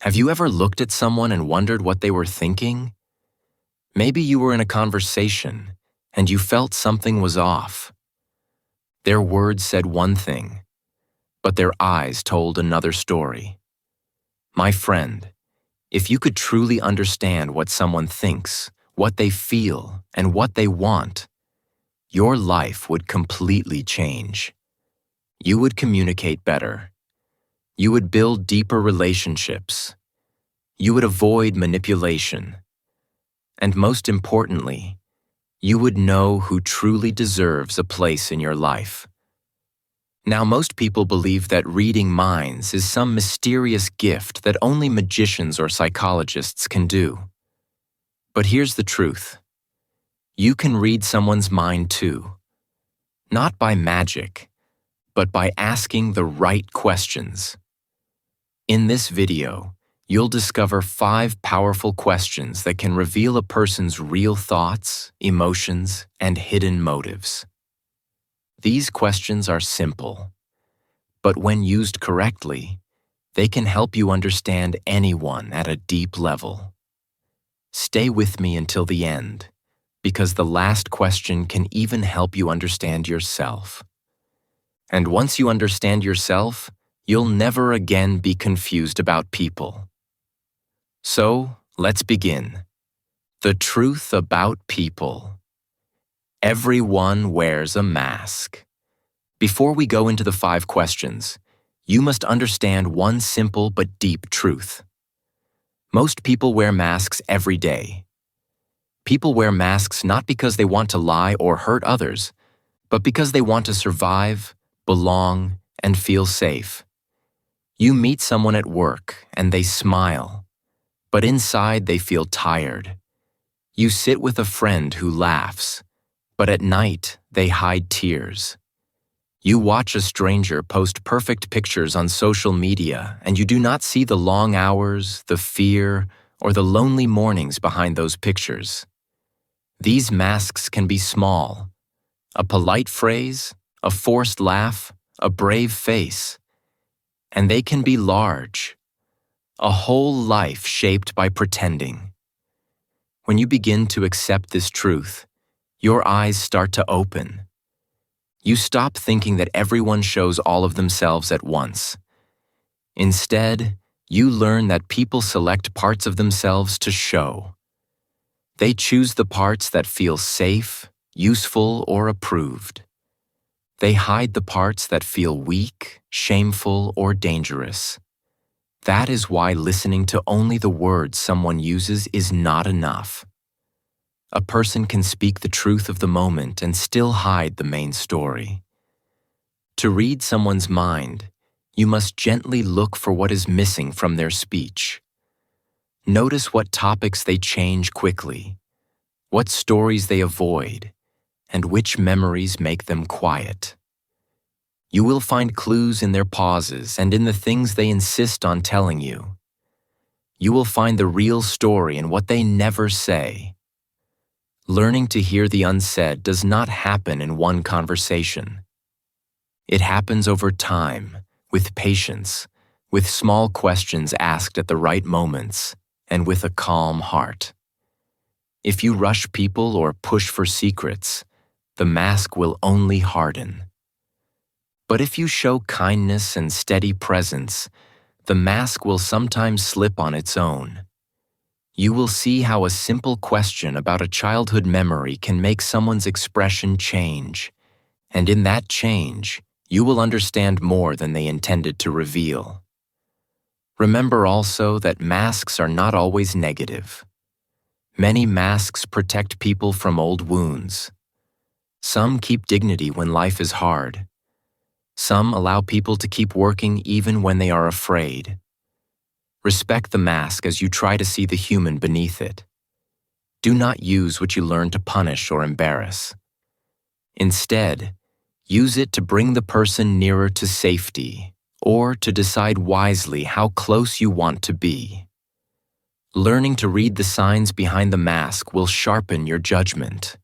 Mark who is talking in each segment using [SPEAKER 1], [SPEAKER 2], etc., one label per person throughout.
[SPEAKER 1] Have you ever looked at someone and wondered what they were thinking? Maybe you were in a conversation and you felt something was off. Their words said one thing, but their eyes told another story. My friend, if you could truly understand what someone thinks, what they feel, and what they want, your life would completely change. You would communicate better. You would build deeper relationships. You would avoid manipulation. And most importantly, you would know who truly deserves a place in your life. Now, most people believe that reading minds is some mysterious gift that only magicians or psychologists can do. But here's the truth. You can read someone's mind too. Not by magic, but by asking the right questions. In this video, you'll discover 5 powerful questions that can reveal a person's real thoughts, emotions, and hidden motives. These questions are simple, but when used correctly, they can help you understand anyone at a deep level. Stay with me until the end, because the last question can even help you understand yourself. And once you understand yourself, you'll never again be confused about people. So, let's begin. The truth about people. Everyone wears a mask. Before we go into the 5 questions, you must understand one simple but deep truth. Most people wear masks every day. People wear masks not because they want to lie or hurt others, but because they want to survive, belong, and feel safe. You meet someone at work and they smile, but inside they feel tired. You sit with a friend who laughs, but at night they hide tears. You watch a stranger post perfect pictures on social media and you do not see the long hours, the fear, or the lonely mornings behind those pictures. These masks can be small. A polite phrase, a forced laugh, a brave face. And they can be large. A whole life shaped by pretending. When you begin to accept this truth, your eyes start to open. You stop thinking that everyone shows all of themselves at once. Instead, you learn that people select parts of themselves to show. They choose the parts that feel safe, useful, or approved. They hide the parts that feel weak, shameful, or dangerous. That is why listening to only the words someone uses is not enough. A person can speak the truth of the moment and still hide the main story. To read someone's mind, you must gently look for what is missing from their speech. Notice what topics they change quickly, what stories they avoid, and which memories make them quiet. You will find clues in their pauses and in the things they insist on telling you. You will find the real story in what they never say. Learning to hear the unsaid does not happen in one conversation. It happens over time, with patience, with small questions asked at the right moments, and with a calm heart. If you rush people or push for secrets, the mask will only harden. But if you show kindness and steady presence, the mask will sometimes slip on its own. You will see how a simple question about a childhood memory can make someone's expression change, and in that change, you will understand more than they intended to reveal. Remember also that masks are not always negative. Many masks protect people from old wounds. Some keep dignity when life is hard. Some allow people to keep working even when they are afraid. Respect the mask as you try to see the human beneath it. Do not use what you learn to punish or embarrass. Instead, use it to bring the person nearer to safety or to decide wisely how close you want to be. Learning to read the signs behind the mask will sharpen your judgment.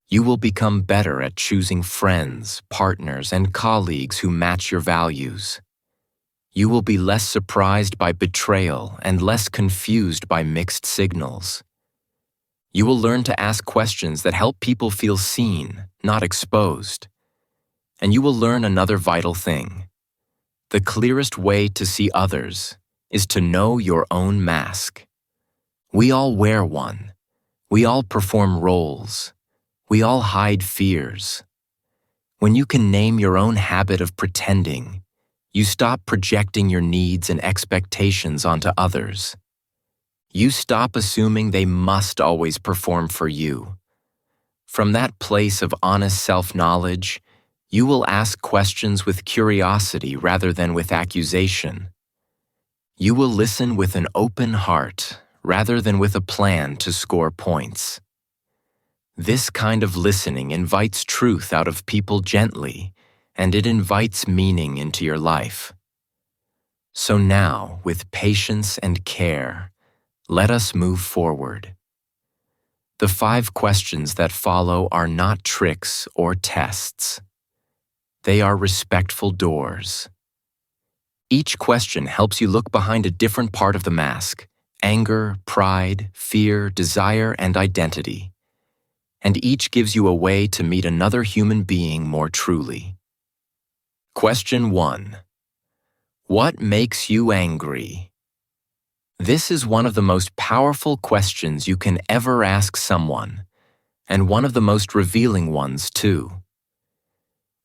[SPEAKER 1] You will become better at choosing friends, partners, and colleagues who match your values. You will be less surprised by betrayal and less confused by mixed signals. You will learn to ask questions that help people feel seen, not exposed. And you will learn another vital thing. The clearest way to see others is to know your own mask. We all wear one. We all perform roles. We all hide fears. When you can name your own habit of pretending, you stop projecting your needs and expectations onto others. You stop assuming they must always perform for you. From that place of honest self-knowledge, you will ask questions with curiosity rather than with accusation. You will listen with an open heart rather than with a plan to score points. This kind of listening invites truth out of people gently, and it invites meaning into your life. So now, with patience and care, let us move forward. The 5 questions that follow are not tricks or tests. They are respectful doors. Each question helps you look behind a different part of the mask: anger, pride, fear, desire, and identity. And each gives you a way to meet another human being more truly. Question 1. What makes you angry? This is one of the most powerful questions you can ever ask someone, and one of the most revealing ones too.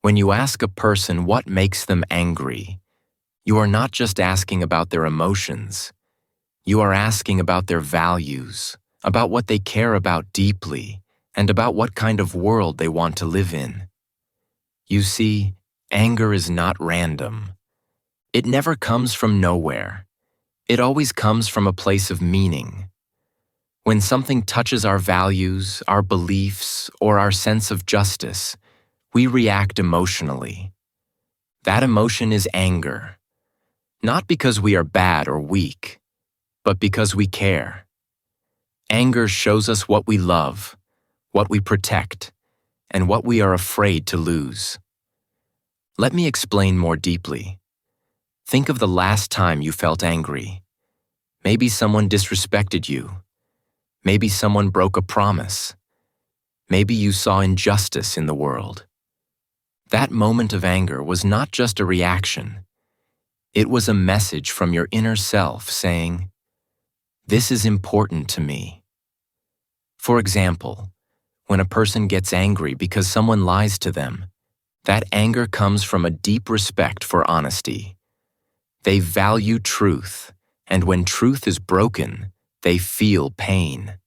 [SPEAKER 1] When you ask a person what makes them angry, you are not just asking about their emotions. You are asking about their values, about what they care about deeply, and about what kind of world they want to live in. You see, anger is not random. It never comes from nowhere. It always comes from a place of meaning. When something touches our values, our beliefs, or our sense of justice, we react emotionally. That emotion is anger. Not because we are bad or weak, but because we care. Anger shows us what we love, what we protect, and what we are afraid to lose. Let me explain more deeply. Think of the last time you felt angry. Maybe someone disrespected you. Maybe someone broke a promise. Maybe you saw injustice in the world. That moment of anger was not just a reaction. It was a message from your inner self saying, "This is important to me." For example, when a person gets angry because someone lies to them, that anger comes from a deep respect for honesty. They value truth, and when truth is broken, they feel pain.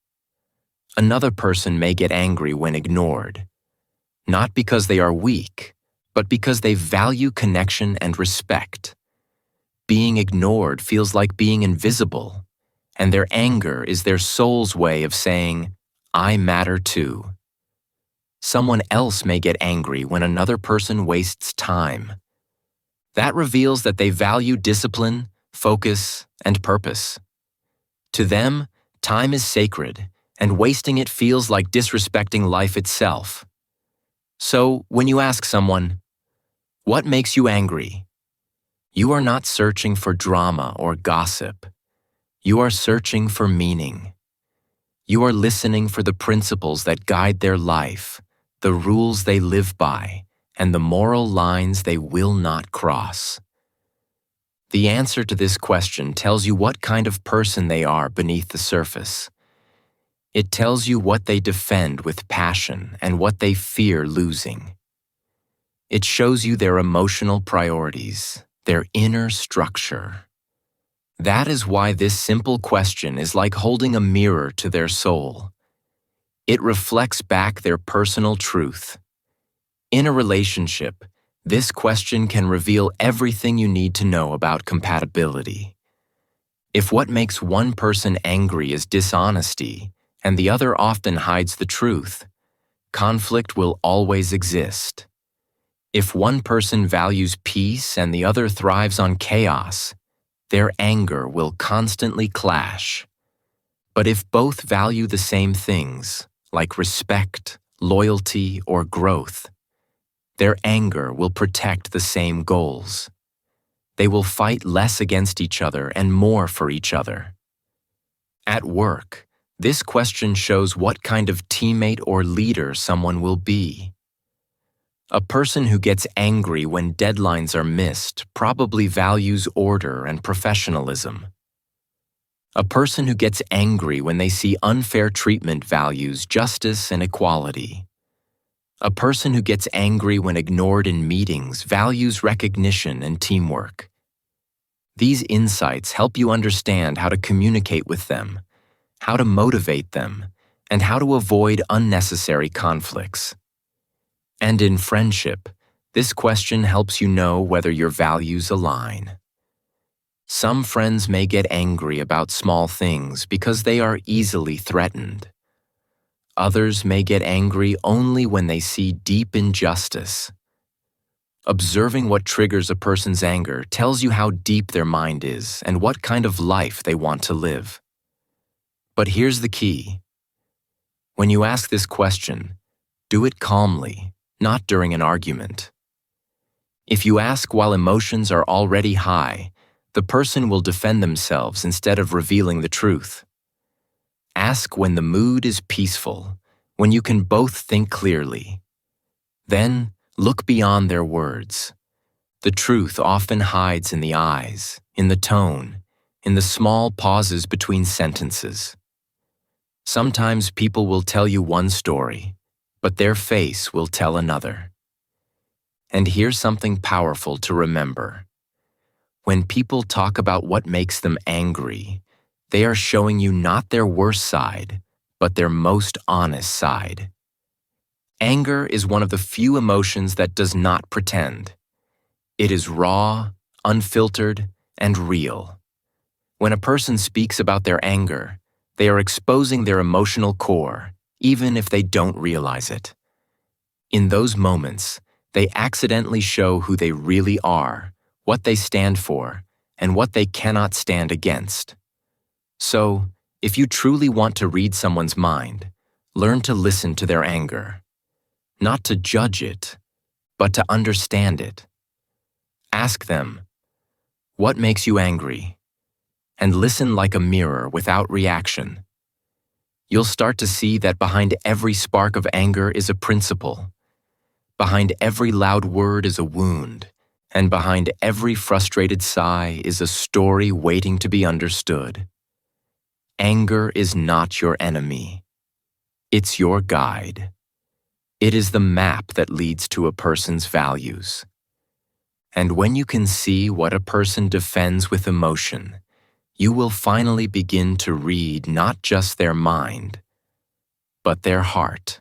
[SPEAKER 1] Another person may get angry when ignored, not because they are weak, but because they value connection and respect. Being ignored feels like being invisible, and their anger is their soul's way of saying, "I matter too." Someone else may get angry when another person wastes time. That reveals that they value discipline, focus, and purpose. To them, time is sacred, and wasting it feels like disrespecting life itself. So, when you ask someone, "What makes you angry?" you are not searching for drama or gossip. You are searching for meaning. You are listening for the principles that guide their life, the rules they live by, and the moral lines they will not cross. The answer to this question tells you what kind of person they are beneath the surface. It tells you what they defend with passion and what they fear losing. It shows you their emotional priorities, their inner structure. That is why this simple question is like holding a mirror to their soul. It reflects back their personal truth. In a relationship, this question can reveal everything you need to know about compatibility. If what makes one person angry is dishonesty, and the other often hides the truth, conflict will always exist. If one person values peace and the other thrives on chaos, their anger will constantly clash. But if both value the same things, like respect, loyalty, or growth, their anger will protect the same goals. They will fight less against each other and more for each other. At work, this question shows what kind of teammate or leader someone will be. A person who gets angry when deadlines are missed probably values order and professionalism. A person who gets angry when they see unfair treatment values justice and equality. A person who gets angry when ignored in meetings values recognition and teamwork. These insights help you understand how to communicate with them, how to motivate them, and how to avoid unnecessary conflicts. And in friendship, this question helps you know whether your values align. Some friends may get angry about small things because they are easily threatened. Others may get angry only when they see deep injustice. Observing what triggers a person's anger tells you how deep their mind is and what kind of life they want to live. But here's the key. When you ask this question, do it calmly, not during an argument. If you ask while emotions are already high, the person will defend themselves instead of revealing the truth. Ask when the mood is peaceful, when you can both think clearly. Then, look beyond their words. The truth often hides in the eyes, in the tone, in the small pauses between sentences. Sometimes people will tell you one story, but their face will tell another. And here's something powerful to remember. When people talk about what makes them angry, they are showing you not their worst side, but their most honest side. Anger is one of the few emotions that does not pretend. It is raw, unfiltered, and real. When a person speaks about their anger, they are exposing their emotional core, even if they don't realize it. In those moments, they accidentally show who they really are, what they stand for, and what they cannot stand against. So, if you truly want to read someone's mind, learn to listen to their anger. Not to judge it, but to understand it. Ask them, what makes you angry? And listen like a mirror without reaction. You'll start to see that behind every spark of anger is a principle. Behind every loud word is a wound, and behind every frustrated sigh is a story waiting to be understood. Anger is not your enemy. It's your guide. It is the map that leads to a person's values. And when you can see what a person defends with emotion, you will finally begin to read not just their mind, but their heart.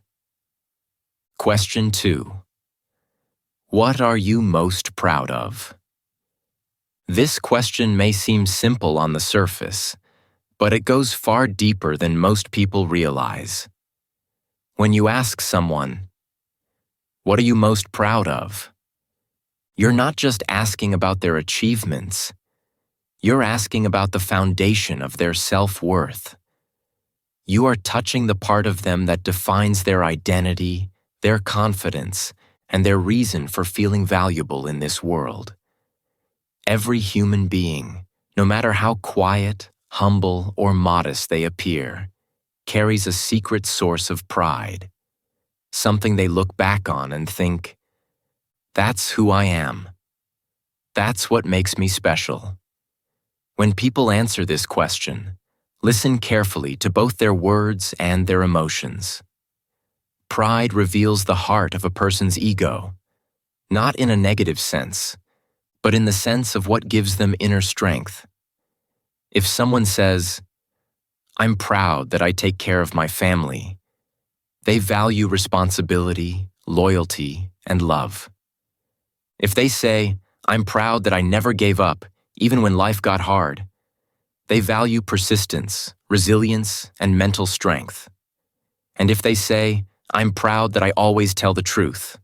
[SPEAKER 1] Question 2. What are you most proud of? This question may seem simple on the surface, but it goes far deeper than most people realize. When you ask someone, what are you most proud of? You're not just asking about their achievements. You're asking about the foundation of their self-worth. You are touching the part of them that defines their identity, their confidence, and their reason for feeling valuable in this world. Every human being, no matter how quiet, humble, or modest they appear, carries a secret source of pride, something they look back on and think, that's who I am. That's what makes me special. When people answer this question, listen carefully to both their words and their emotions. Pride reveals the heart of a person's ego, not in a negative sense, but in the sense of what gives them inner strength. If someone says, I'm proud that I take care of my family, they value responsibility, loyalty, and love. If they say, I'm proud that I never gave up, even when life got hard, they value persistence, resilience, and mental strength. And if they say, I'm proud that I always tell the truth,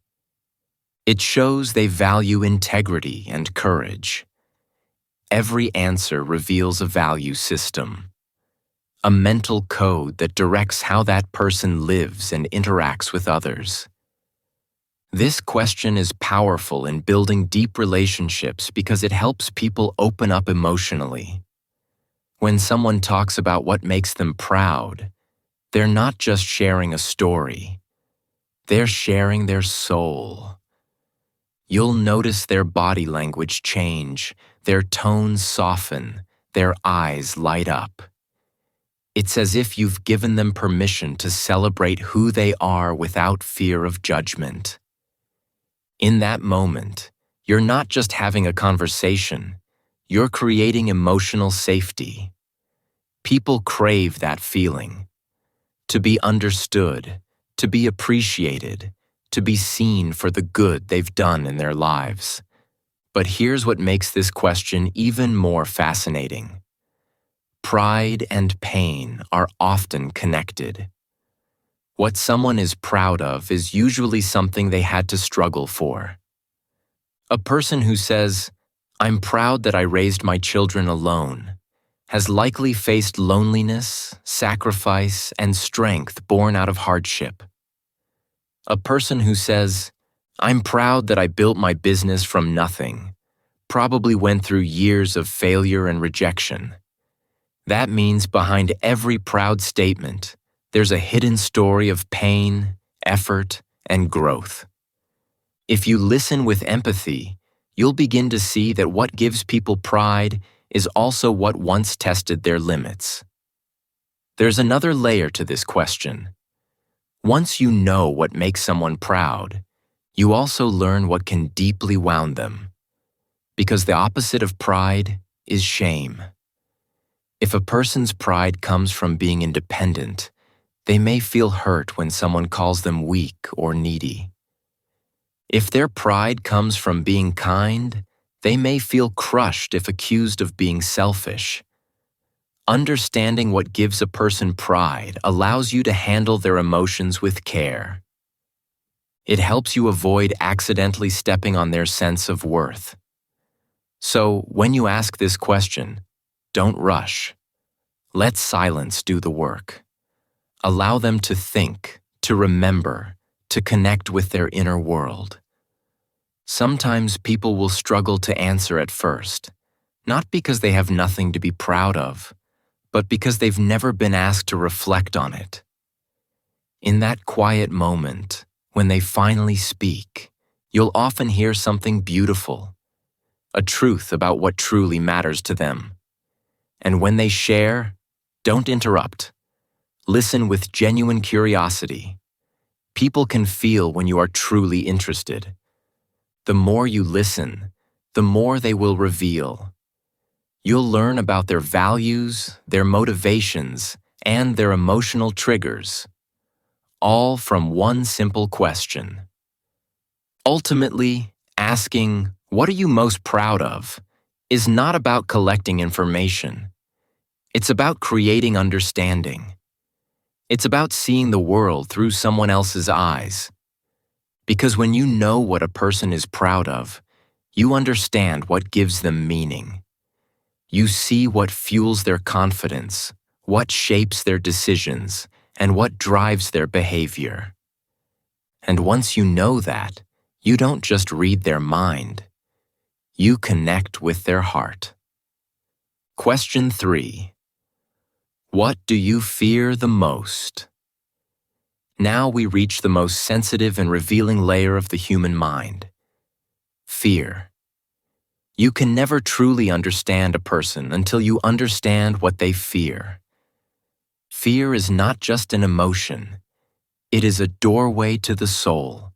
[SPEAKER 1] it shows they value integrity and courage. Every answer reveals a value system, a mental code that directs how that person lives and interacts with others. This question is powerful in building deep relationships because it helps people open up emotionally. When someone talks about what makes them proud, they're not just sharing a story. They're sharing their soul. You'll notice their body language change, their tones soften, their eyes light up. It's as if you've given them permission to celebrate who they are without fear of judgment. In that moment, you're not just having a conversation, you're creating emotional safety. People crave that feeling. To be understood, to be appreciated, to be seen for the good they've done in their lives. But here's what makes this question even more fascinating. Pride and pain are often connected. What someone is proud of is usually something they had to struggle for. A person who says, "I'm proud that I raised my children alone," has likely faced loneliness, sacrifice, and strength born out of hardship. A person who says, "I'm proud that I built my business from nothing," probably went through years of failure and rejection. That means behind every proud statement, there's a hidden story of pain, effort, and growth. If you listen with empathy, you'll begin to see that what gives people pride is also what once tested their limits. There's another layer to this question. Once you know what makes someone proud, you also learn what can deeply wound them. Because the opposite of pride is shame. If a person's pride comes from being independent, they may feel hurt when someone calls them weak or needy. If their pride comes from being kind, they may feel crushed if accused of being selfish. Understanding what gives a person pride allows you to handle their emotions with care. It helps you avoid accidentally stepping on their sense of worth. So, when you ask this question, don't rush. Let silence do the work. Allow them to think, to remember, to connect with their inner world. Sometimes people will struggle to answer at first, not because they have nothing to be proud of, but because they've never been asked to reflect on it. In that quiet moment, when they finally speak, you'll often hear something beautiful, a truth about what truly matters to them. And when they share, don't interrupt. Listen with genuine curiosity. People can feel when you are truly interested. The more you listen, the more they will reveal. You'll learn about their values, their motivations, and their emotional triggers, all from one simple question. Ultimately, asking, "What are you most proud of?" is not about collecting information. It's about creating understanding. It's about seeing the world through someone else's eyes. Because when you know what a person is proud of, you understand what gives them meaning. You see what fuels their confidence, what shapes their decisions, and what drives their behavior. And once you know that, you don't just read their mind. You connect with their heart. Question 3. What do you fear the most? Now we reach the most sensitive and revealing layer of the human mind: fear. You can never truly understand a person until you understand what they fear. Fear is not just an emotion. It is a doorway to the soul.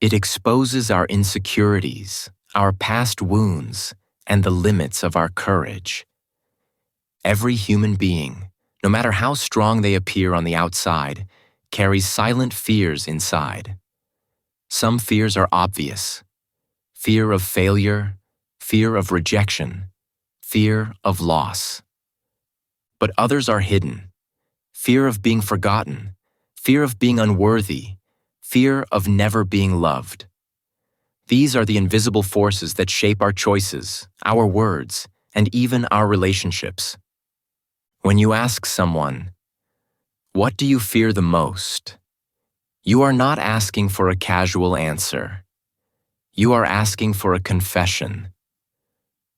[SPEAKER 1] It exposes our insecurities, our past wounds, and the limits of our courage. Every human being, no matter how strong they appear on the outside, carries silent fears inside. Some fears are obvious: fear of failure, fear of rejection, fear of loss. But others are hidden: fear of being forgotten, fear of being unworthy, fear of never being loved. These are the invisible forces that shape our choices, our words, and even our relationships. When you ask someone, "What do you fear the most?" You are not asking for a casual answer. You are asking for a confession.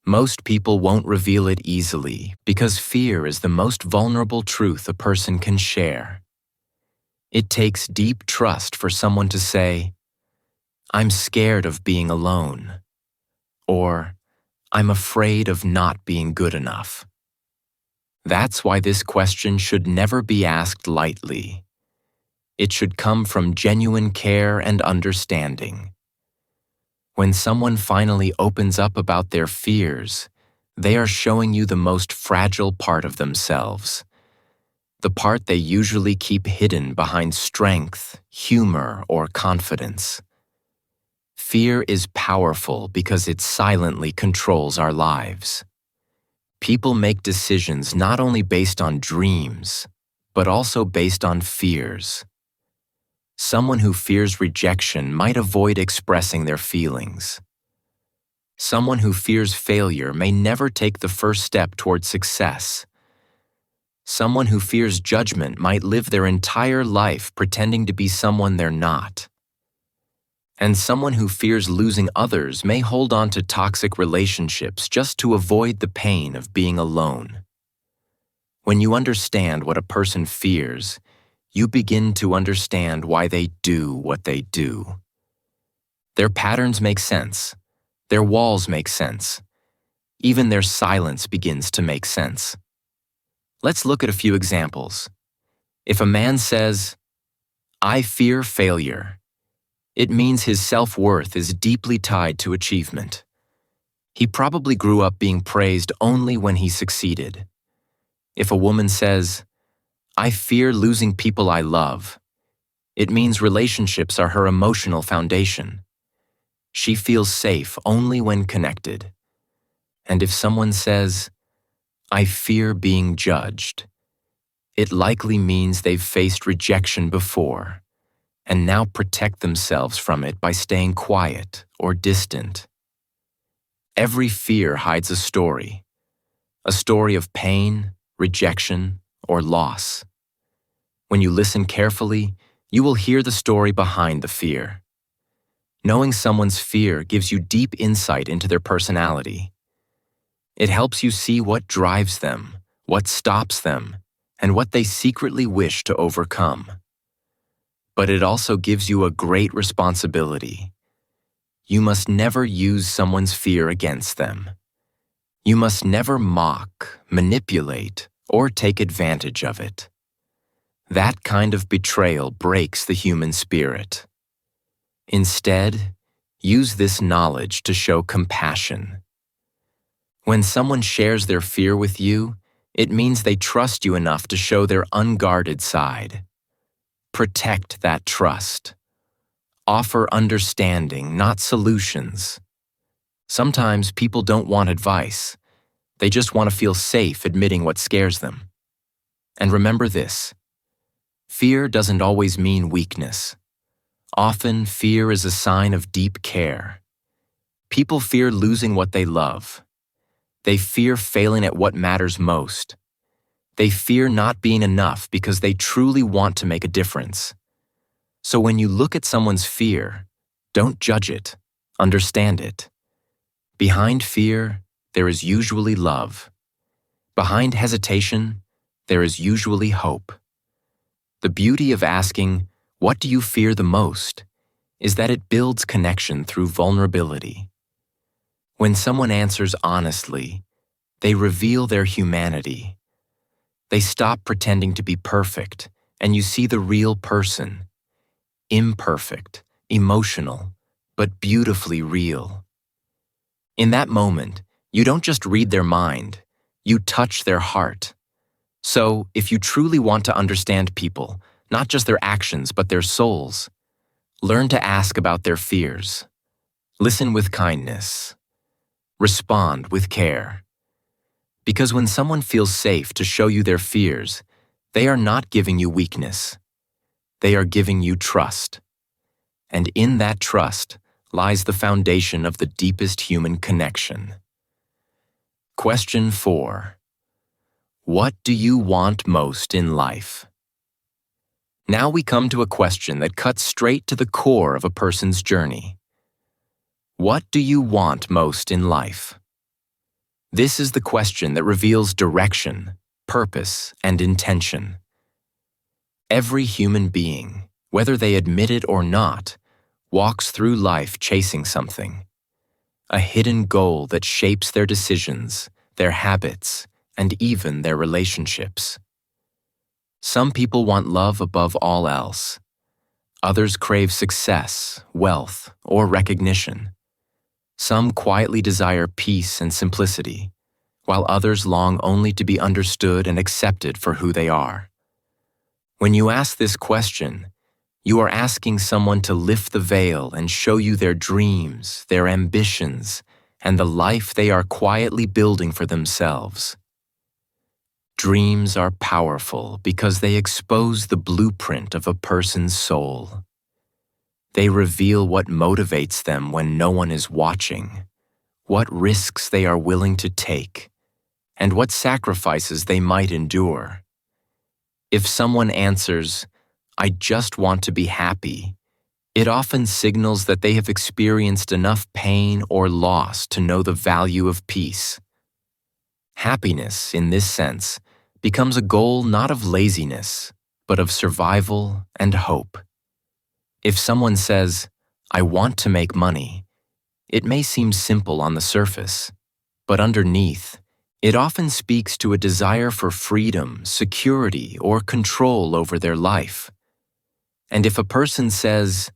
[SPEAKER 1] Most people won't reveal it easily because fear is the most vulnerable truth a person can share. It takes deep trust for someone to say, "I'm scared of being alone," or "I'm afraid of not being good enough." That's why this question should never be asked lightly. It should come from genuine care and understanding. When someone finally opens up about their fears, they are showing you the most fragile part of themselves, the part they usually keep hidden behind strength, humor, or confidence. Fear is powerful because it silently controls our lives. People make decisions not only based on dreams, but also based on fears. Someone who fears rejection might avoid expressing their feelings. Someone who fears failure may never take the first step toward success. Someone who fears judgment might live their entire life pretending to be someone they're not. And someone who fears losing others may hold on to toxic relationships just to avoid the pain of being alone. When you understand what a person fears, you begin to understand why they do what they do. Their patterns make sense. Their walls make sense. Even their silence begins to make sense. Let's look at a few examples. If a man says, "I fear failure," it means his self-worth is deeply tied to achievement. He probably grew up being praised only when he succeeded. If a woman says, "I fear losing people I love," it means relationships are her emotional foundation. She feels safe only when connected. And if someone says, "I fear being judged," it likely means they've faced rejection before and now protect themselves from it by staying quiet or distant. Every fear hides a story of pain, rejection, or loss. When you listen carefully, you will hear the story behind the fear. Knowing someone's fear gives you deep insight into their personality. It helps you see what drives them, what stops them, and what they secretly wish to overcome. But it also gives you a great responsibility. You must never use someone's fear against them. You must never mock, manipulate, or take advantage of it. That kind of betrayal breaks the human spirit. Instead, use this knowledge to show compassion. When someone shares their fear with you, it means they trust you enough to show their unguarded side. Protect that trust. Offer understanding, not solutions. Sometimes people don't want advice. They just want to feel safe admitting what scares them. And remember this: fear doesn't always mean weakness. Often, fear is a sign of deep care. People fear losing what they love. They fear failing at what matters most. They fear not being enough because they truly want to make a difference. So when you look at someone's fear, don't judge it, understand it. Behind fear, there is usually love. Behind hesitation, there is usually hope. The beauty of asking, "What do you fear the most?" is that it builds connection through vulnerability. When someone answers honestly, they reveal their humanity. They stop pretending to be perfect, and you see the real person. Imperfect, emotional, but beautifully real. In that moment, you don't just read their mind, you touch their heart. So, if you truly want to understand people, not just their actions but their souls, learn to ask about their fears. Listen with kindness. Respond with care. Because when someone feels safe to show you their fears, they are not giving you weakness. They are giving you trust. And in that trust lies the foundation of the deepest human connection. Question 4. What do you want most in life? Now we come to a question that cuts straight to the core of a person's journey. What do you want most in life? This is the question that reveals direction, purpose, and intention. Every human being, whether they admit it or not, walks through life chasing something. A hidden goal that shapes their decisions, their habits, and even their relationships. Some people want love above all else. Others crave success, wealth, or recognition. Some quietly desire peace and simplicity, while others long only to be understood and accepted for who they are. When you ask this question, you are asking someone to lift the veil and show you their dreams, their ambitions, and the life they are quietly building for themselves. Dreams are powerful because they expose the blueprint of a person's soul. They reveal what motivates them when no one is watching, what risks they are willing to take, and what sacrifices they might endure. If someone answers, "I just want to be happy," it often signals that they have experienced enough pain or loss to know the value of peace. Happiness, in this sense, becomes a goal not of laziness, but of survival and hope. If someone says, "I want to make money," it may seem simple on the surface, but underneath, it often speaks to a desire for freedom, security, or control over their life. And if a person says,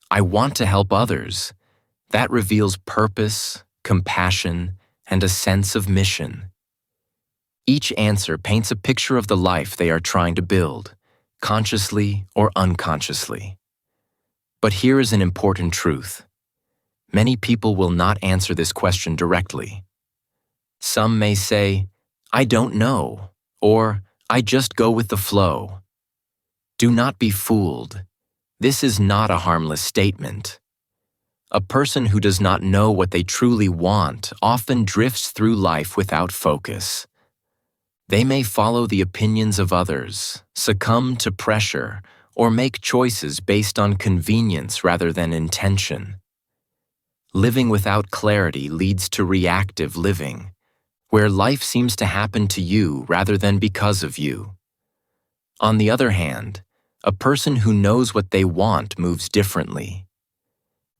[SPEAKER 1] "I want to help others," that reveals purpose, compassion, and a sense of mission. Each answer paints a picture of the life they are trying to build, consciously or unconsciously. But here is an important truth. Many people will not answer this question directly. Some may say, "I don't know," or "I just go with the flow." Do not be fooled. This is not a harmless statement. A person who does not know what they truly want often drifts through life without focus. They may follow the opinions of others, succumb to pressure, or make choices based on convenience rather than intention. Living without clarity leads to reactive living, where life seems to happen to you rather than because of you. On the other hand, a person who knows what they want moves differently.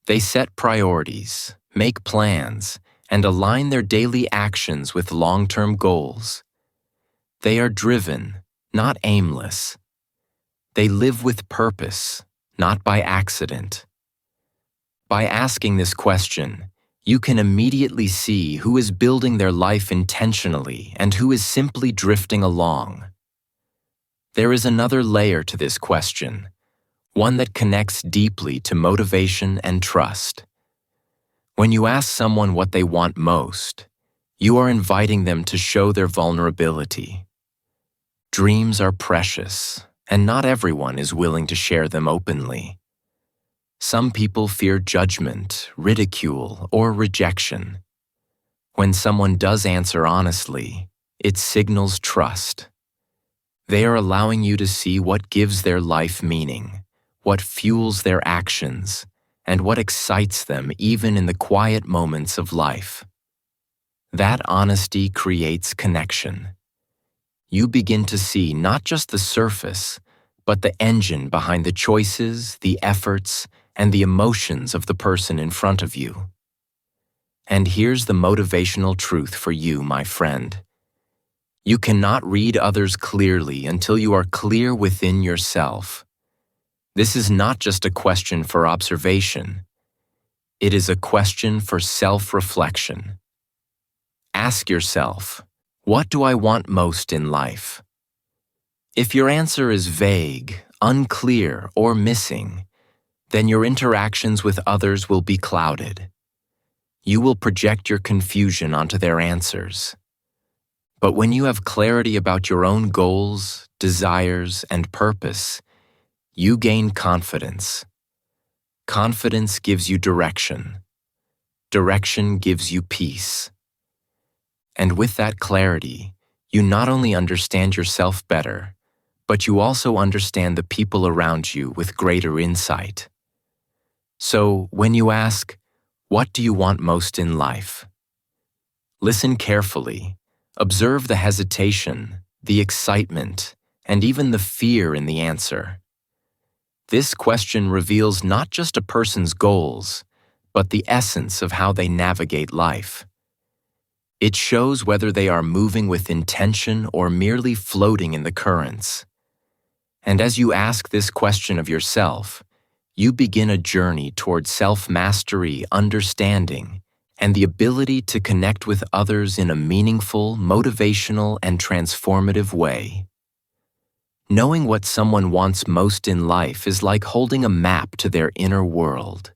[SPEAKER 1] They set priorities, make plans, and align their daily actions with long-term goals. They are driven, not aimless. They live with purpose, not by accident. By asking this question, you can immediately see who is building their life intentionally and who is simply drifting along. There is another layer to this question, one that connects deeply to motivation and trust. When you ask someone what they want most, you are inviting them to show their vulnerability. Dreams are precious, and not everyone is willing to share them openly. Some people fear judgment, ridicule, or rejection. When someone does answer honestly, it signals trust. They are allowing you to see what gives their life meaning, what fuels their actions, and what excites them even in the quiet moments of life. That honesty creates connection. You begin to see not just the surface, but the engine behind the choices, the efforts, and the emotions of the person in front of you. And here's the motivational truth for you, my friend. You cannot read others clearly until you are clear within yourself. This is not just a question for observation. It is a question for self-reflection. Ask yourself, what do I want most in life? If your answer is vague, unclear, or missing, then your interactions with others will be clouded. You will project your confusion onto their answers. But when you have clarity about your own goals, desires, and purpose, you gain confidence. Confidence gives you direction. Direction gives you peace. And with that clarity, you not only understand yourself better, but you also understand the people around you with greater insight. So, when you ask, "What do you want most in life?" listen carefully, observe the hesitation, the excitement, and even the fear in the answer. This question reveals not just a person's goals, but the essence of how they navigate life. It shows whether they are moving with intention or merely floating in the currents. And as you ask this question of yourself, you begin a journey toward self-mastery, understanding, and the ability to connect with others in a meaningful, motivational, and transformative way. Knowing what someone wants most in life is like holding a map to their inner world.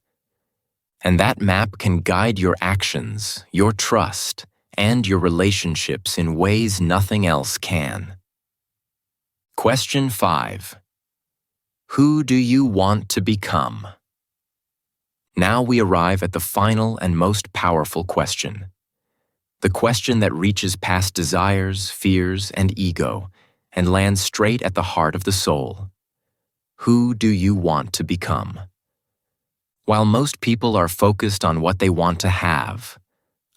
[SPEAKER 1] And that map can guide your actions, your trust, and your relationships in ways nothing else can. Question 5. Who do you want to become? Now we arrive at the final and most powerful question. The question that reaches past desires, fears, and ego and lands straight at the heart of the soul. Who do you want to become? While most people are focused on what they want to have,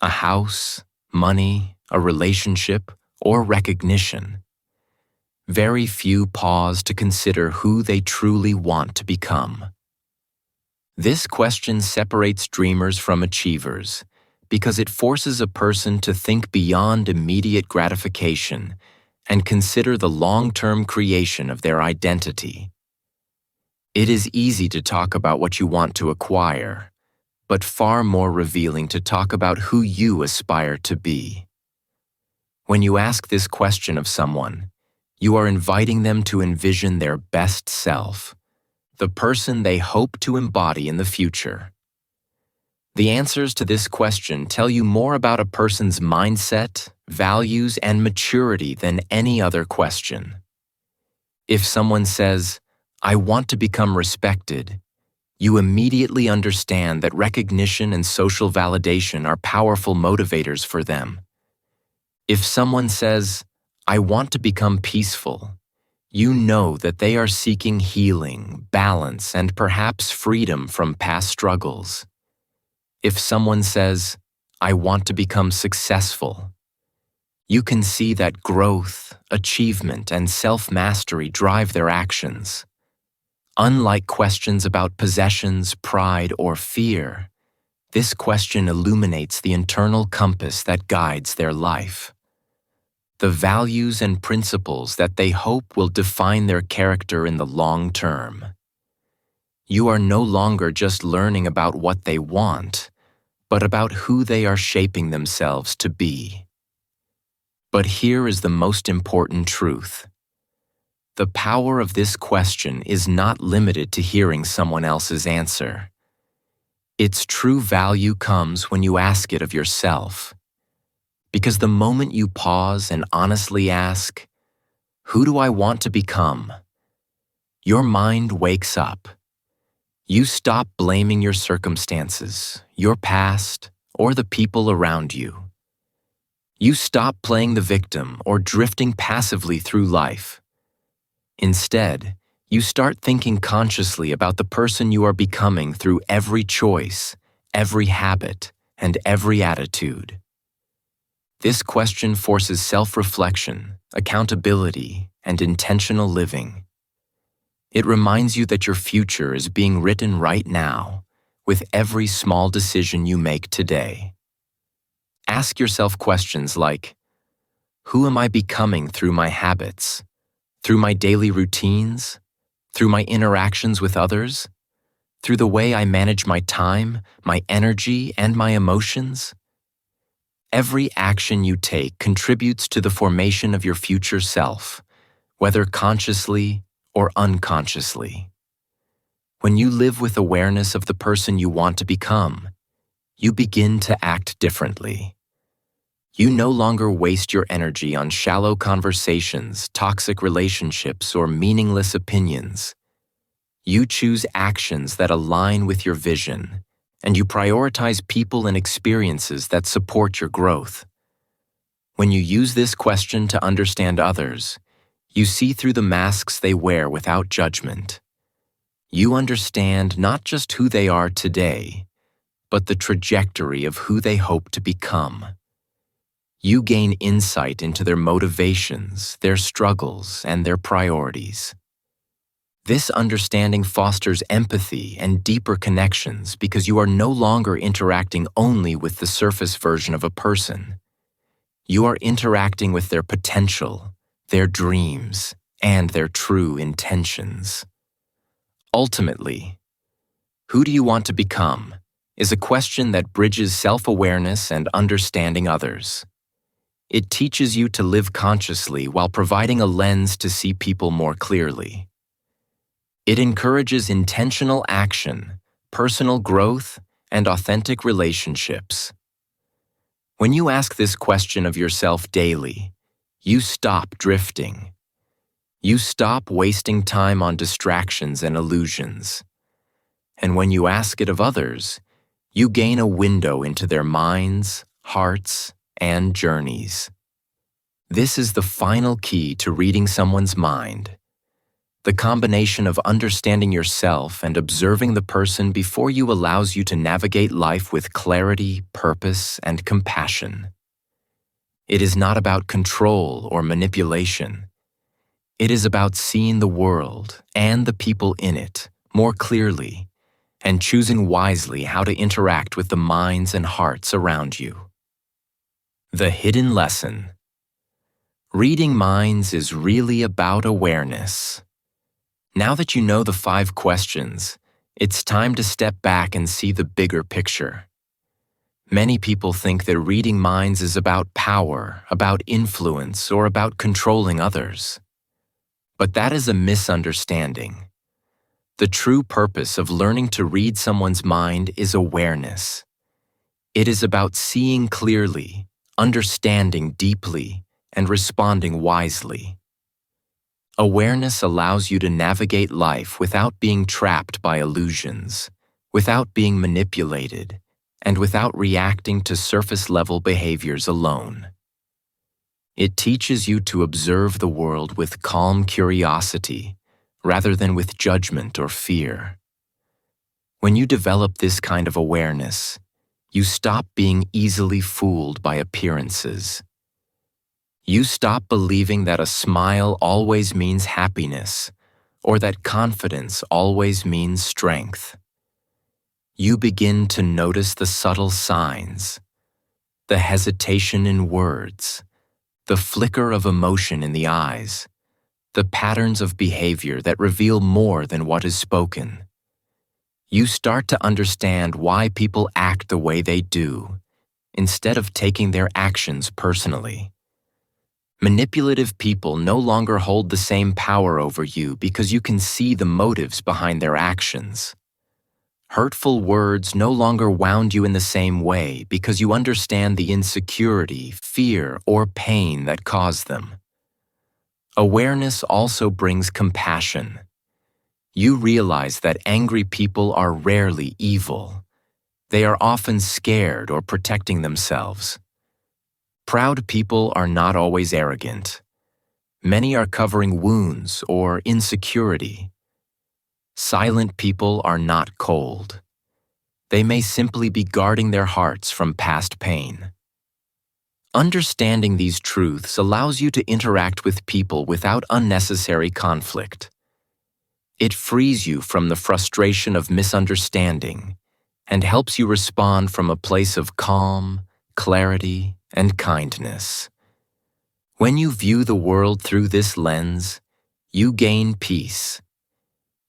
[SPEAKER 1] a house, money, a relationship, or recognition, very few pause to consider who they truly want to become. This question separates dreamers from achievers because it forces a person to think beyond immediate gratification and consider the long-term creation of their identity. It is easy to talk about what you want to acquire, but far more revealing to talk about who you aspire to be. When you ask this question of someone, you are inviting them to envision their best self, the person they hope to embody in the future. The answers to this question tell you more about a person's mindset, values, and maturity than any other question. If someone says, "I want to become respected," you immediately understand that recognition and social validation are powerful motivators for them. If someone says, "I want to become peaceful," you know that they are seeking healing, balance, and perhaps freedom from past struggles. If someone says, "I want to become successful," you can see that growth, achievement, and self-mastery drive their actions. Unlike questions about possessions, pride, or fear, this question illuminates the internal compass that guides their life. The values and principles that they hope will define their character in the long term. You are no longer just learning about what they want, but about who they are shaping themselves to be. But here is the most important truth. The power of this question is not limited to hearing someone else's answer. Its true value comes when you ask it of yourself. Because the moment you pause and honestly ask, "Who do I want to become?" your mind wakes up. You stop blaming your circumstances, your past, or the people around you. You stop playing the victim or drifting passively through life. Instead, you start thinking consciously about the person you are becoming through every choice, every habit, and every attitude. This question forces self-reflection, accountability, and intentional living. It reminds you that your future is being written right now, with every small decision you make today. Ask yourself questions like, who am I becoming through my habits, through my daily routines, through my interactions with others, through the way I manage my time, my energy, and my emotions? Every action you take contributes to the formation of your future self, whether consciously or unconsciously. When you live with awareness of the person you want to become, you begin to act differently. You no longer waste your energy on shallow conversations, toxic relationships, or meaningless opinions. You choose actions that align with your vision, and you prioritize people and experiences that support your growth. When you use this question to understand others, You see through the masks they wear without judgment. You understand not just who they are today, but the trajectory of who they hope to become. You gain insight into their motivations, their struggles, and their priorities. This understanding fosters empathy and deeper connections because you are no longer interacting only with the surface version of a person. You are interacting with their potential, their dreams, and their true intentions. Ultimately, who do you want to become is a question that bridges self-awareness and understanding others. It teaches you to live consciously while providing a lens to see people more clearly. It encourages intentional action, personal growth, and authentic relationships. When you ask this question of yourself daily, you stop drifting. You stop wasting time on distractions and illusions. And when you ask it of others, you gain a window into their minds, hearts, and journeys. This is the final key to reading someone's mind. The combination of understanding yourself and observing the person before you allows you to navigate life with clarity, purpose, and compassion. It is not about control or manipulation. It is about seeing the world and the people in it more clearly and choosing wisely how to interact with the minds and hearts around you. The hidden lesson. Reading minds is really about awareness. Now that you know the 5 questions, it's time to step back and see the bigger picture. Many people think that reading minds is about power, about influence, or about controlling others. But that is a misunderstanding. The true purpose of learning to read someone's mind is awareness. It is about seeing clearly, understanding deeply, and responding wisely. Awareness allows you to navigate life without being trapped by illusions, without being manipulated, and without reacting to surface-level behaviors alone. It teaches you to observe the world with calm curiosity, rather than with judgment or fear. When you develop this kind of awareness, you stop being easily fooled by appearances. You stop believing that a smile always means happiness, or that confidence always means strength. You begin to notice the subtle signs, the hesitation in words, the flicker of emotion in the eyes, the patterns of behavior that reveal more than what is spoken. You start to understand why people act the way they do, instead of taking their actions personally. Manipulative people no longer hold the same power over you because you can see the motives behind their actions. Hurtful words no longer wound you in the same way because you understand the insecurity, fear, or pain that caused them. Awareness also brings compassion. You realize that angry people are rarely evil. They are often scared or protecting themselves. Proud people are not always arrogant. Many are covering wounds or insecurity. Silent people are not cold. They may simply be guarding their hearts from past pain. Understanding these truths allows you to interact with people without unnecessary conflict. It frees you from the frustration of misunderstanding and helps you respond from a place of calm, clarity, and kindness. When you view the world through this lens, you gain peace.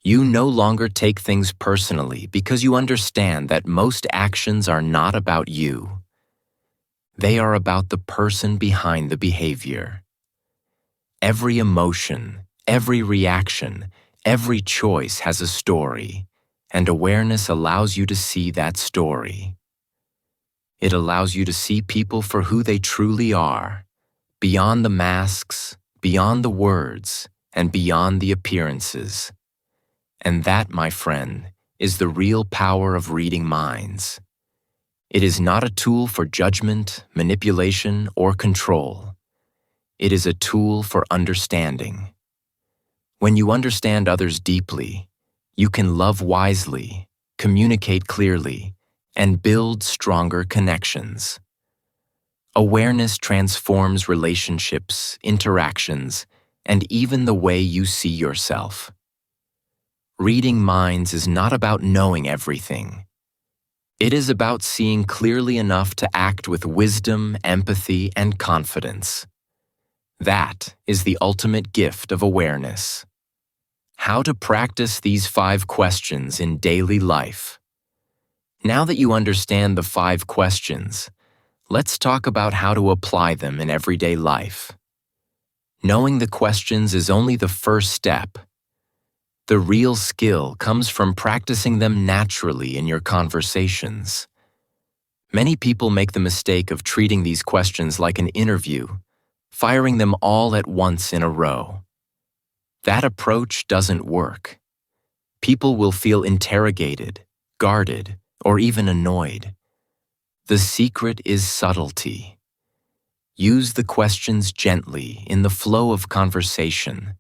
[SPEAKER 1] You no longer take things personally because you understand that most actions are not about you. They are about the person behind the behavior. Every emotion, every reaction, every choice has a story, and awareness allows you to see that story. It allows you to see people for who they truly are, beyond the masks, beyond the words, and beyond the appearances. And that, my friend, is the real power of reading minds. It is not a tool for judgment, manipulation, or control. It is a tool for understanding. When you understand others deeply, you can love wisely, communicate clearly, and build stronger connections. Awareness transforms relationships, interactions, and even the way you see yourself. Reading minds is not about knowing everything. It is about seeing clearly enough to act with wisdom, empathy, and confidence. That is the ultimate gift of awareness. How to practice these 5 questions in daily life. Now that you understand the 5 questions, let's talk about how to apply them in everyday life. Knowing the questions is only the first step. The real skill comes from practicing them naturally in your conversations. Many people make the mistake of treating these questions like an interview, firing them all at once in a row. That approach doesn't work. People will feel interrogated, guarded, or even annoyed. The secret is subtlety. Use the questions gently in the flow of conversation,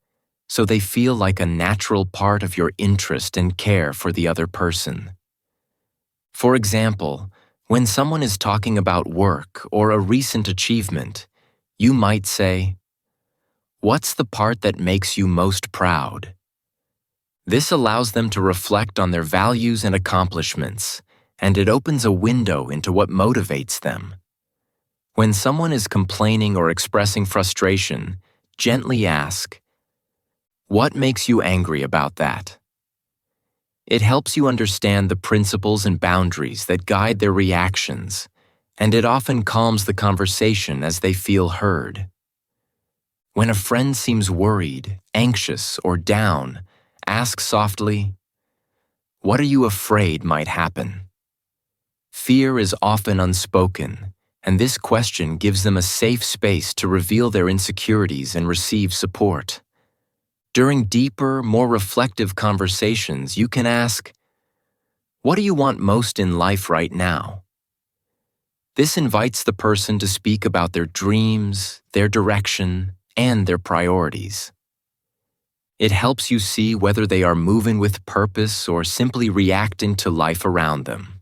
[SPEAKER 1] so they feel like a natural part of your interest and care for the other person. For example, when someone is talking about work or a recent achievement, you might say, "What's the part that makes you most proud?" This allows them to reflect on their values and accomplishments, and it opens a window into what motivates them. When someone is complaining or expressing frustration, gently ask, "What makes you angry about that?" It helps you understand the principles and boundaries that guide their reactions, and it often calms the conversation as they feel heard. When a friend seems worried, anxious, or down, ask softly, "What are you afraid might happen?" Fear is often unspoken, and this question gives them a safe space to reveal their insecurities and receive support. During deeper, more reflective conversations, you can ask, "What do you want most in life right now?" This invites the person to speak about their dreams, their direction, and their priorities. It helps you see whether they are moving with purpose or simply reacting to life around them.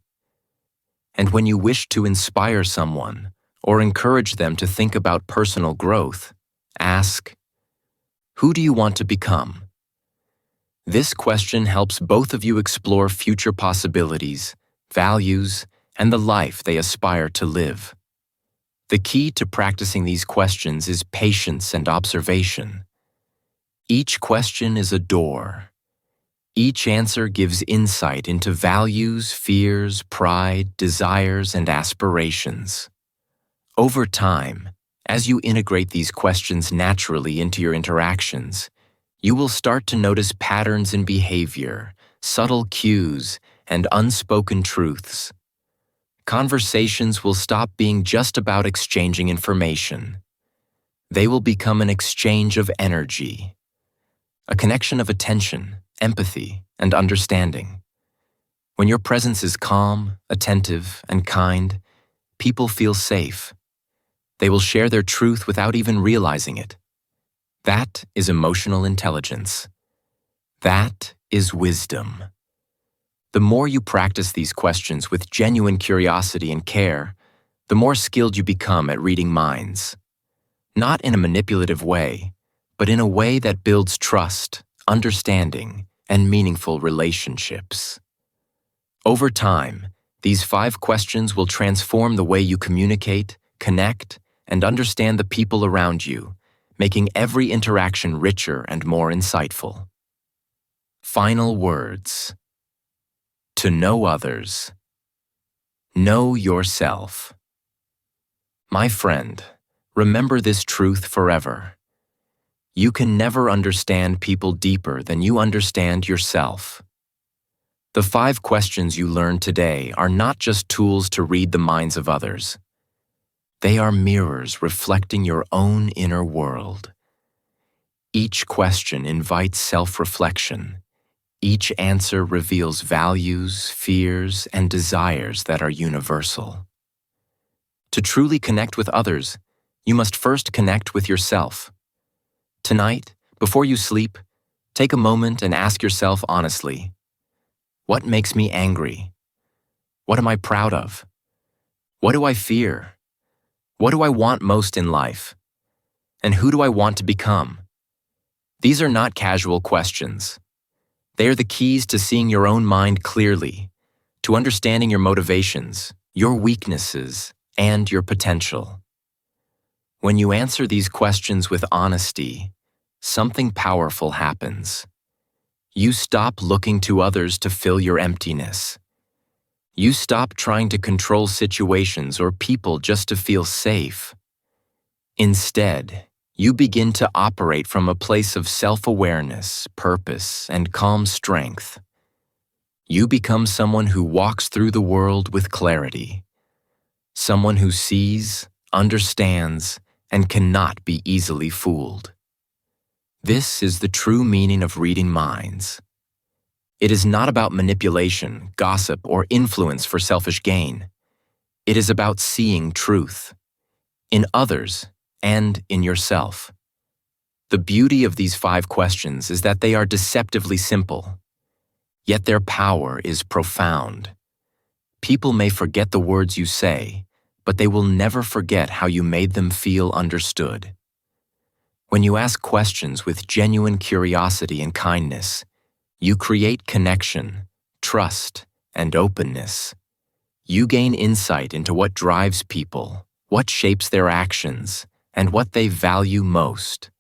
[SPEAKER 1] And when you wish to inspire someone or encourage them to think about personal growth, ask, "Who do you want to become?" This question helps both of you explore future possibilities, values, and the life they aspire to live. The key to practicing these questions is patience and observation. Each question is a door. Each answer gives insight into values, fears, pride, desires, and aspirations. Over time, as you integrate these questions naturally into your interactions, you will start to notice patterns in behavior, subtle cues, and unspoken truths. Conversations will stop being just about exchanging information. They will become an exchange of energy, a connection of attention, empathy, and understanding. When your presence is calm, attentive, and kind, people feel safe. They will share their truth without even realizing it. That is emotional intelligence. That is wisdom. The more you practice these questions with genuine curiosity and care, the more skilled you become at reading minds. Not in a manipulative way, but in a way that builds trust, understanding, and meaningful relationships. Over time, these 5 questions will transform the way you communicate, connect, and understand the people around you, making every interaction richer and more insightful. Final words. To know others. Know yourself. My friend, remember this truth forever. You can never understand people deeper than you understand yourself. The 5 questions you learned today are not just tools to read the minds of others. They are mirrors reflecting your own inner world. Each question invites self-reflection. Each answer reveals values, fears, and desires that are universal. To truly connect with others, You must first connect with yourself. Tonight, before you sleep, take a moment and ask yourself honestly, what makes me angry? What am I proud of? What do I fear? What do I want most in life? And who do I want to become? These are not casual questions. They are the keys to seeing your own mind clearly, to understanding your motivations, your weaknesses, and your potential. When you answer these questions with honesty, something powerful happens. You stop looking to others to fill your emptiness. You stop trying to control situations or people just to feel safe. Instead, you begin to operate from a place of self-awareness, purpose, and calm strength. You become someone who walks through the world with clarity, someone who sees, understands, and cannot be easily fooled. This is the true meaning of reading minds. It is not about manipulation, gossip, or influence for selfish gain. It is about seeing truth in others and in yourself. The beauty of these 5 questions is that they are deceptively simple, yet their power is profound. People may forget the words you say, but they will never forget how you made them feel understood. When you ask questions with genuine curiosity and kindness, you create connection, trust, and openness. You gain insight into what drives people, what shapes their actions, and what they value most.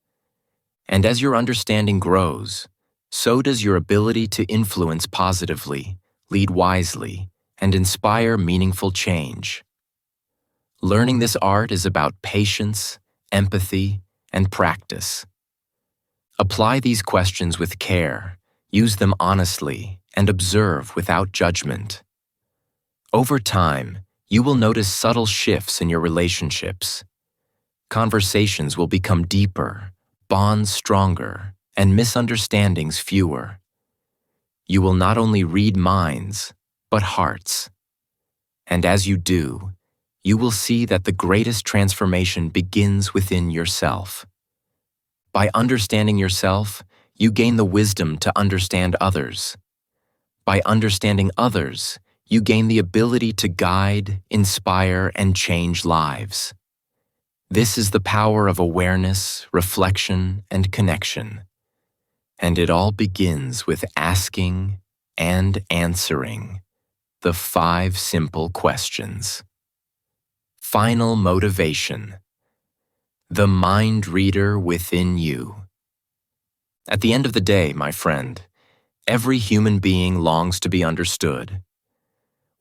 [SPEAKER 1] And as your understanding grows, so does your ability to influence positively, lead wisely, and inspire meaningful change. Learning this art is about patience, empathy, and practice. Apply these questions with care, use them honestly, and observe without judgment. Over time, you will notice subtle shifts in your relationships. Conversations will become deeper, bonds stronger, and misunderstandings fewer. You will not only read minds, but hearts. And as you do, you will see that the greatest transformation begins within yourself. By understanding yourself, you gain the wisdom to understand others. By understanding others, you gain the ability to guide, inspire, and change lives. This is the power of awareness, reflection, and connection. And it all begins with asking and answering the 5 simple questions. Final motivation. The mind reader within you. At the end of the day, my friend, every human being longs to be understood.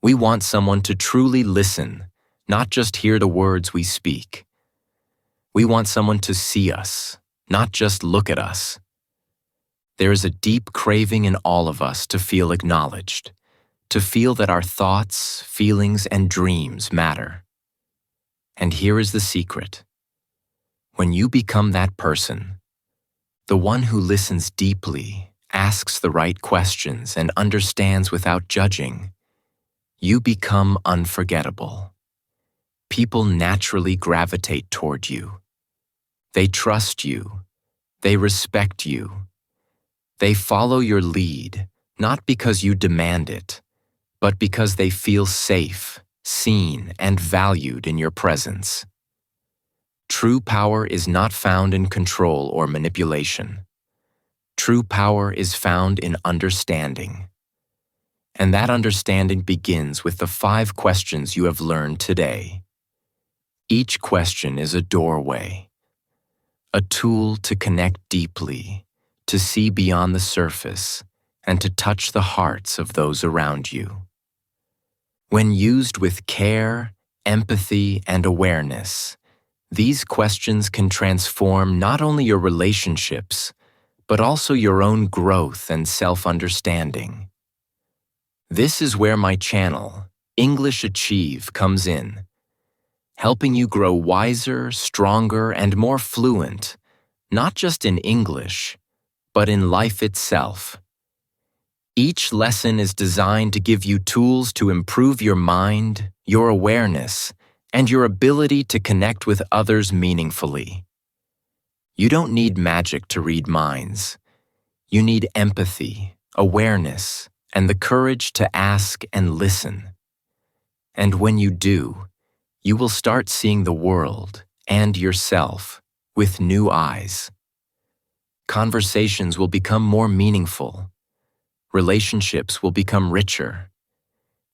[SPEAKER 1] We want someone to truly listen, not just hear the words we speak. We want someone to see us, not just look at us. There is a deep craving in all of us to feel acknowledged, to feel that our thoughts, feelings, and dreams matter. And here is the secret. When you become that person, the one who listens deeply, asks the right questions, and understands without judging, you become unforgettable. People naturally gravitate toward you. They trust you. They respect you. They follow your lead, not because you demand it, but because they feel safe, seen, and valued in your presence. True power is not found in control or manipulation. True power is found in understanding. And that understanding begins with the 5 questions you have learned today. Each question is a doorway, a tool to connect deeply, to see beyond the surface, and to touch the hearts of those around you. When used with care, empathy, and awareness, these questions can transform not only your relationships, but also your own growth and self-understanding. This is where my channel, English Achieve, comes in, helping you grow wiser, stronger, and more fluent, not just in English, but in life itself. Each lesson is designed to give you tools to improve your mind, your awareness, and your ability to connect with others meaningfully. You don't need magic to read minds. You need empathy, awareness, and the courage to ask and listen. And when you do, you will start seeing the world and yourself with new eyes. Conversations will become more meaningful. Relationships will become richer.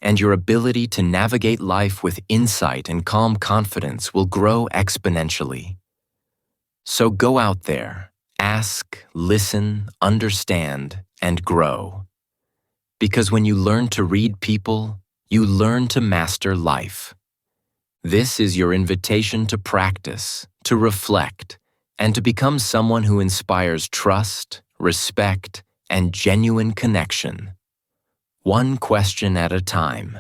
[SPEAKER 1] And your ability to navigate life with insight and calm confidence will grow exponentially. So go out there, ask, listen, understand, and grow. Because when you learn to read people, you learn to master life. This is your invitation to practice, to reflect, and to become someone who inspires trust, respect, and genuine connection. One question at a time.